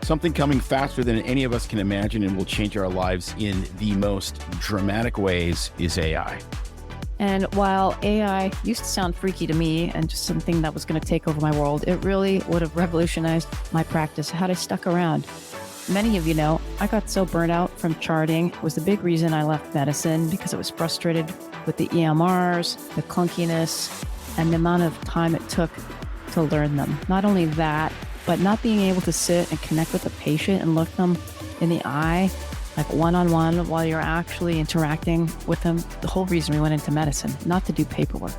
Something coming faster than any of us can imagine and will change our lives in the most dramatic ways is AI. And while AI used to sound freaky to me and just something that was going to take over my world, it really would have revolutionized my practice had I stuck around. Many of you know, I got so burnt out from charting. It was the big reason I left medicine because I was frustrated with the EMRs, the clunkiness, and the amount of time it took to learn them. Not only that, but not being able to sit and connect with the patient and look them in the eye, like one-on-one while you're actually interacting with them. The whole reason we went into medicine, not to do paperwork.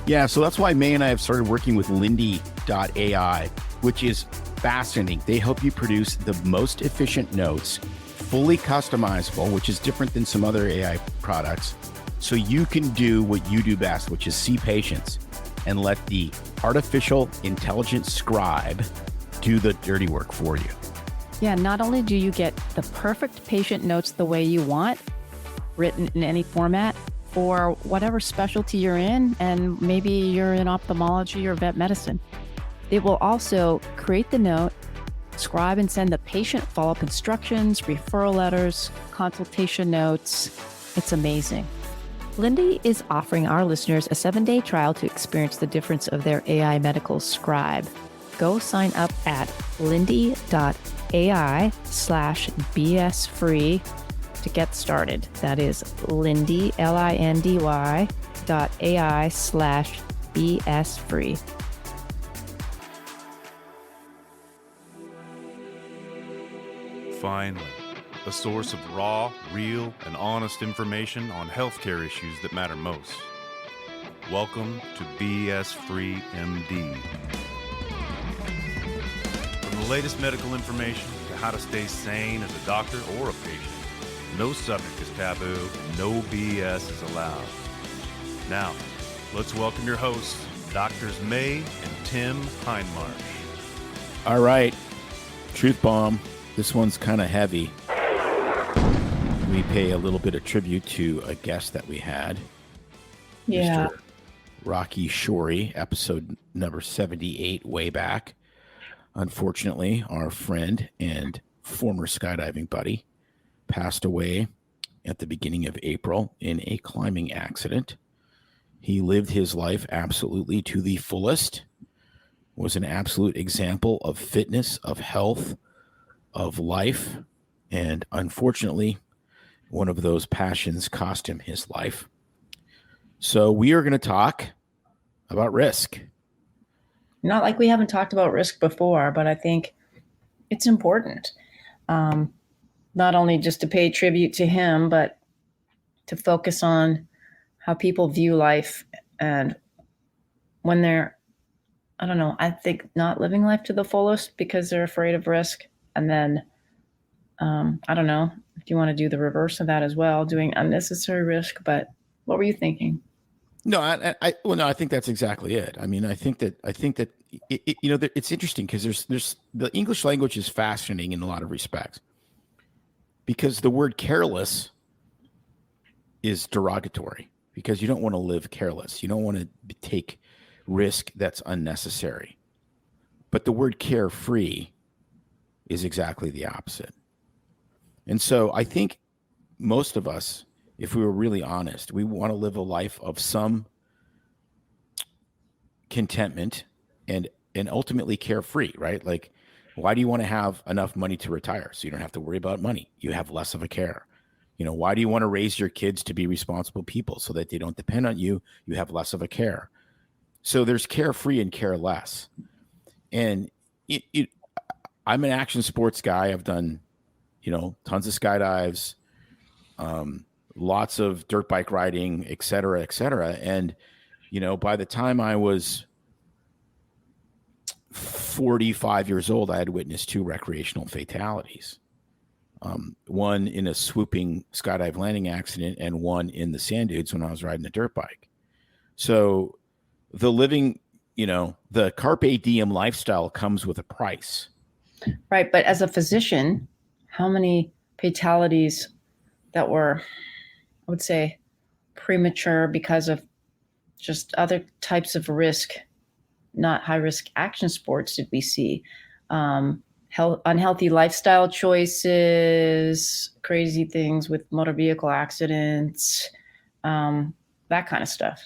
Yeah, so that's why May and I have started working with Lindy.ai, which is fascinating. They help you produce the most efficient notes, fully customizable, which is different than some other AI products. So you can do what you do best, which is see patients and let the artificial intelligence scribe do the dirty work for you. Yeah, not only do you get the perfect patient notes the way you want, written in any format, for whatever specialty you're in, and maybe you're in ophthalmology or vet medicine. It will also create the note, scribe and send the patient follow-up instructions, referral letters, consultation notes. It's amazing. Lindy is offering our listeners a 7-day trial to experience the difference of their AI medical scribe. Go sign up at lindy.ai/BS free to get started. That is Lindy, LINDY.ai/BS free. Finally, a source of raw, real, and honest information on healthcare issues that matter most. Welcome to BS Free MD. From the latest medical information to how to stay sane as a doctor or a patient, no subject is taboo, no BS is allowed. Now, let's welcome your hosts, Doctors May and Tim Hindmarsh. All right, truth bomb. This one's kind of heavy. We pay a little bit of tribute to a guest that we had. Yeah. Mr. Rocky Shorey, episode number 78, way back. Unfortunately, our friend and former skydiving buddy passed away at the beginning of April in a climbing accident. He lived his life absolutely to the fullest, was an absolute example of fitness, of health, of life, and unfortunately, one of those passions cost him his life. So we are going to talk about risk. Not like we haven't talked about risk before, but I think it's important. Not only just to pay tribute to him, but to focus on how people view life and when they're, I don't know, I think not living life to the fullest because they're afraid of risk. And then, I don't know if you want to do the reverse of that as well, doing unnecessary risk, but what were you thinking? No, I think that's exactly it. I mean, I think that it's interesting because there's the English language is fascinating in a lot of respects because the word careless is derogatory because you don't want to live careless. You don't want to take risk that's unnecessary. But the word carefree is exactly the opposite. And so I think most of us, if we were really honest, we want to live a life of some contentment and ultimately carefree, right? Like, why do you want to have enough money to retire? So you don't have to worry about money. You have less of a care. You know, why do you want to raise your kids to be responsible people so that they don't depend on you? You have less of a care. So there's carefree and careless. And I'm an action sports guy. I've done, tons of skydives, lots of dirt bike riding, et cetera, et cetera. And, by the time I was 45 years old, I had witnessed 2 recreational fatalities. One in a swooping skydive landing accident and one in the sand dunes when I was riding a dirt bike. So the living, the carpe diem lifestyle comes with a price. Right. But as a physician, how many fatalities that were, I would say, premature because of just other types of risk, not high risk action sports did we see? unhealthy lifestyle choices, crazy things with motor vehicle accidents, that kind of stuff.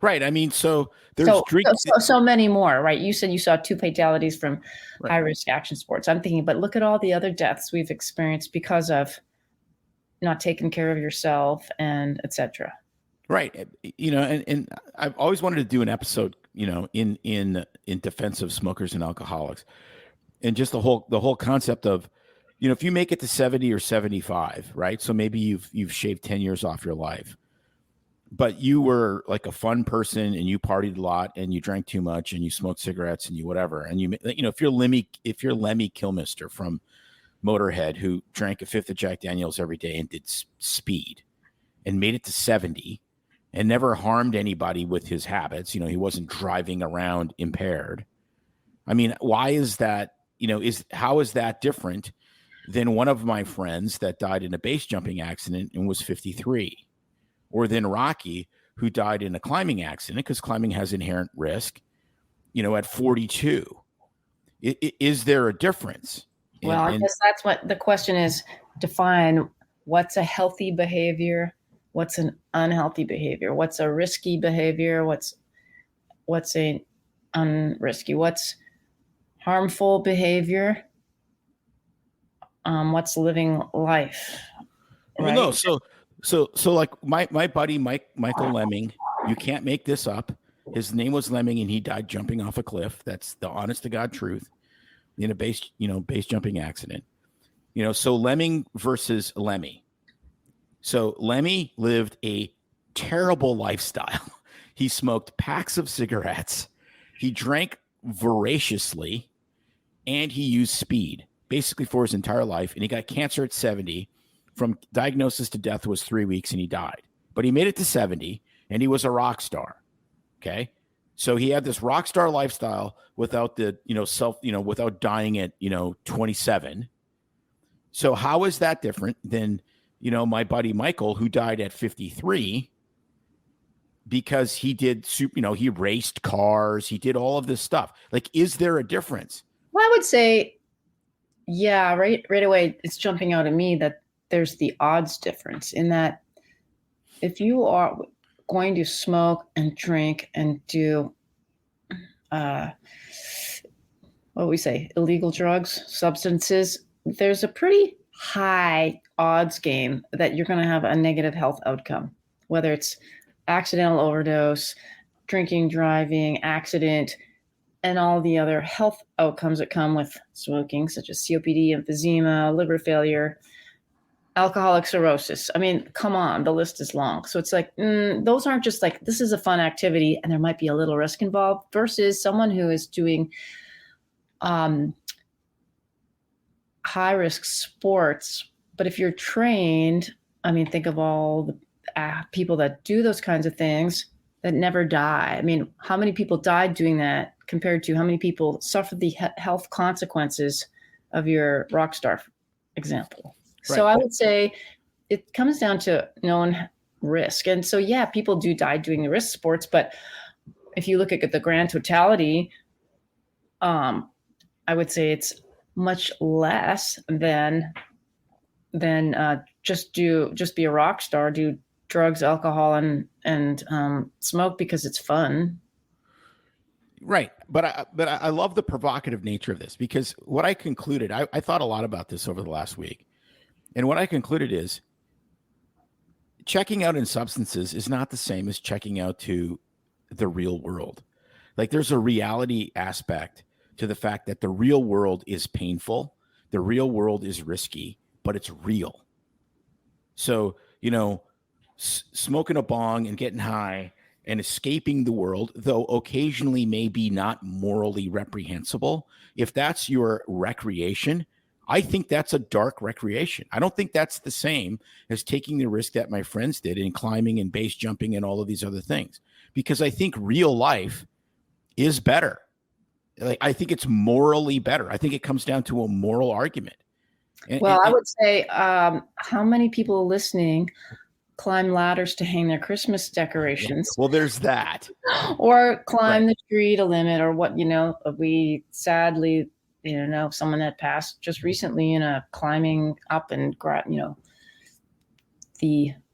Right. I mean, so there's so many more, right? You said you saw 2 fatalities from Right. high risk action sports. I'm thinking, but look at all the other deaths we've experienced because of not taking care of yourself and etc. Right. You know, and I've always wanted to do an episode, you know, in defense of smokers and alcoholics, and just the whole concept of, you know, if you make it to 70 or 75, right? So maybe you've shaved 10 years off your life, but you were like a fun person and you partied a lot and you drank too much and you smoked cigarettes and you whatever. And you know, if you're Lemmy Kilmister from Motorhead, who drank a fifth of Jack Daniels every day and did speed and made it to 70 and never harmed anybody with his habits, you know, he wasn't driving around impaired. I mean, why is that? You know, how is that different than one of my friends that died in a base jumping accident and was 53, or than Rocky, who died in a climbing accident, because climbing has inherent risk, you know, at 42? Is there a difference? Well, I guess that's what the question is. Define what's a healthy behavior, what's an unhealthy behavior, what's a risky behavior, what's a unrisky, what's harmful behavior, what's living life. Right? Well, no, so like my buddy Michael Lemming, you can't make this up. His name was Lemming, and he died jumping off a cliff. That's the honest to God truth, in a base jumping accident. You know, so Lemming versus Lemmy. So Lemmy lived a terrible lifestyle. He smoked packs of cigarettes. He drank voraciously, and he used speed basically for his entire life. And he got cancer at 70. From diagnosis to death was 3 weeks, and he died. But he made it to 70, and he was a rock star. Okay. So he had this rock star lifestyle without the, without dying at, 27. So how is that different than, my buddy Michael, who died at 53 because he did, he raced cars. He did all of this stuff. Like, is there a difference? Well, I would say, yeah, right away, it's jumping out at me that there's the odds difference in that if you are going to smoke and drink and do, what we say, illegal drugs, substances, there's a pretty high odds game that you're going to have a negative health outcome, whether it's accidental overdose, drinking, driving, accident, and all the other health outcomes that come with smoking, such as COPD, emphysema, liver failure, alcoholic cirrhosis. I mean, come on, the list is long. So it's like, those aren't just like, this is a fun activity and there might be a little risk involved, versus someone who is doing high risk sports. But if you're trained, I mean, think of all the people that do those kinds of things that never die. I mean, how many people died doing that compared to how many people suffered the health consequences of your rock star example? Right. So I would say it comes down to known risk. And so, yeah, people do die doing the risk sports, but if you look at the grand totality, I would say it's much less than just be a rock star, do drugs, alcohol, and smoke because it's fun. Right. But I love the provocative nature of this, because what I concluded, I thought a lot about this over the last week. And what I concluded is checking out in substances is not the same as checking out to the real world. Like, there's a reality aspect to the fact that the real world is painful. The real world is risky, but it's real. So, smoking a bong and getting high and escaping the world, though occasionally maybe not morally reprehensible, if that's your recreation, I think that's a dark recreation. I don't think that's the same as taking the risk that my friends did in climbing and base jumping and all of these other things, because I think real life is better. Like, I think it's morally better. I think it comes down to a moral argument. I would say, how many people listening climb ladders to hang their Christmas decorations? Well, there's that. Or climb the tree to limit, or what, we sadly someone that passed just recently in a climbing up and,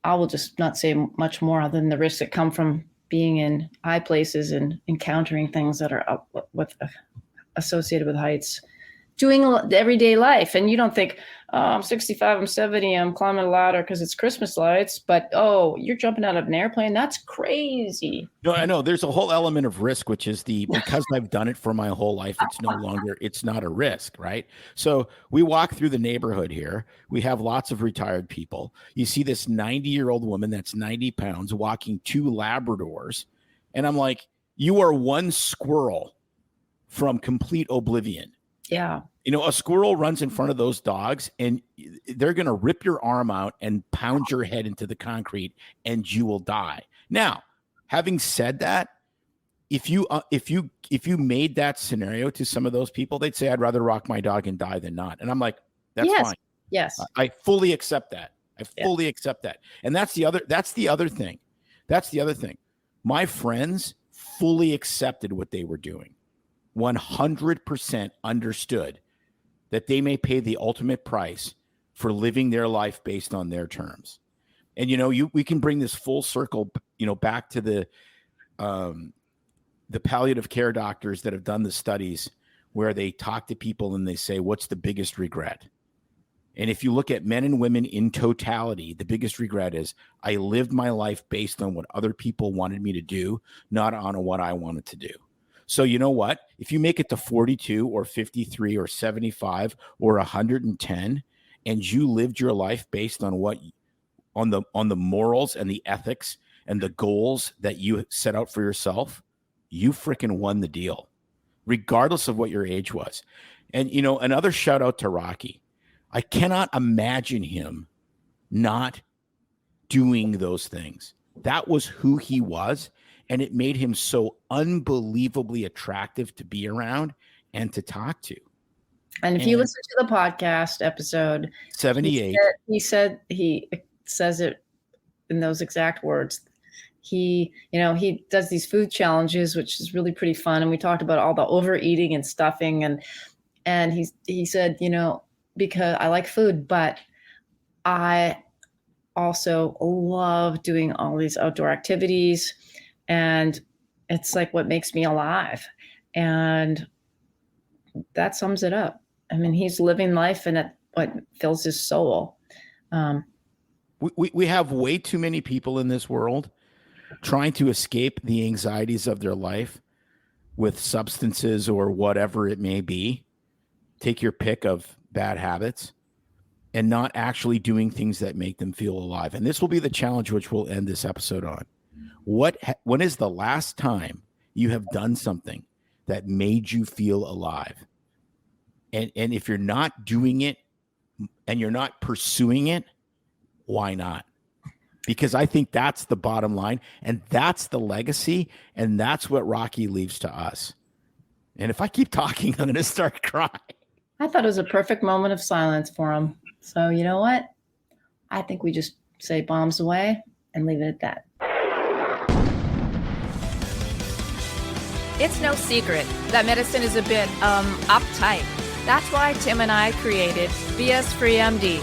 I will just not say much more other than the risks that come from being in high places and encountering things that are up with associated with heights, doing everyday life. And you don't think, oh, I'm 65, I'm 70, I'm climbing a ladder because it's Christmas lights, but you're jumping out of an airplane. That's crazy. No, I know there's a whole element of risk, which is because I've done it for my whole life, it's not a risk, right? So we walk through the neighborhood here. We have lots of retired people. You see this 90-year-old woman that's 90 pounds walking 2 Labradors. And I'm like, you are one squirrel from complete oblivion. Yeah. A squirrel runs in front of those dogs and they're going to rip your arm out and pound your head into the concrete and you will die. Now, having said that, if you made that scenario to some of those people, they'd say, I'd rather rock my dog and die than not. And I'm like, that's fine. Yes. I fully accept that. Accept that. And that's the other thing. My friends fully accepted what they were doing. 100% understood that they may pay the ultimate price for living their life based on their terms. And, we can bring this full circle, back to the palliative care doctors that have done the studies where they talk to people and they say, what's the biggest regret? And if you look at men and women in totality, the biggest regret is I lived my life based on what other people wanted me to do, not on what I wanted to do. So you know what? If you make it to 42 or 53 or 75 or 110, and you lived your life based on on the morals and the ethics and the goals that you set out for yourself, you freaking won the deal, regardless of what your age was. And, another shout out to Rocky. I cannot imagine him not doing those things. That was who he was. And it made him so unbelievably attractive to be around and to talk to. And if you listen to the podcast episode 78, he says it in those exact words. He does these food challenges, which is really pretty fun. And we talked about all the overeating and stuffing. And he said, because I like food, but I also love doing all these outdoor activities. And it's like what makes me alive. And that sums it up. I mean, he's living life and what fills his soul. We have way too many people in this world trying to escape the anxieties of their life with substances or whatever it may be. Take your pick of bad habits and not actually doing things that make them feel alive. And this will be the challenge, which we'll end this episode on. When is the last time you have done something that made you feel alive? And if you're not doing it and you're not pursuing it, why not? Because I think that's the bottom line and that's the legacy and that's what Rocky leaves to us. And if I keep talking, I'm going to start crying. I thought it was a perfect moment of silence for him. So you know what? I think we just say bombs away and leave it at that. It's no secret that medicine is a bit uptight. That's why Tim and I created BS Free MD,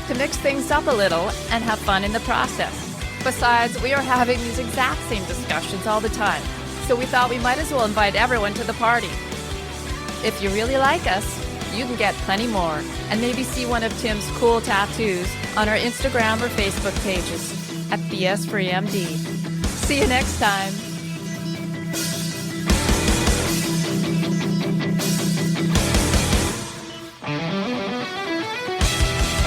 to mix things up a little and have fun in the process. Besides, we are having these exact same discussions all the time, so we thought we might as well invite everyone to the party. If you really like us, you can get plenty more and maybe see one of Tim's cool tattoos on our Instagram or Facebook pages at BS Free MD. See you next time.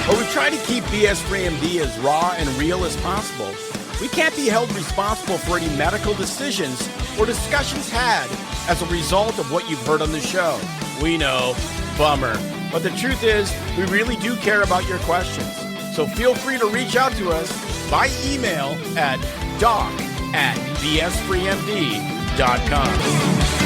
But we try to keep BS Free MD as raw and real as possible. We can't be held responsible for any medical decisions or discussions had as a result of what you've heard on the show. We know, bummer. But the truth is, we really do care about your questions. So feel free to reach out to us by email at doc@bsfreemd.com.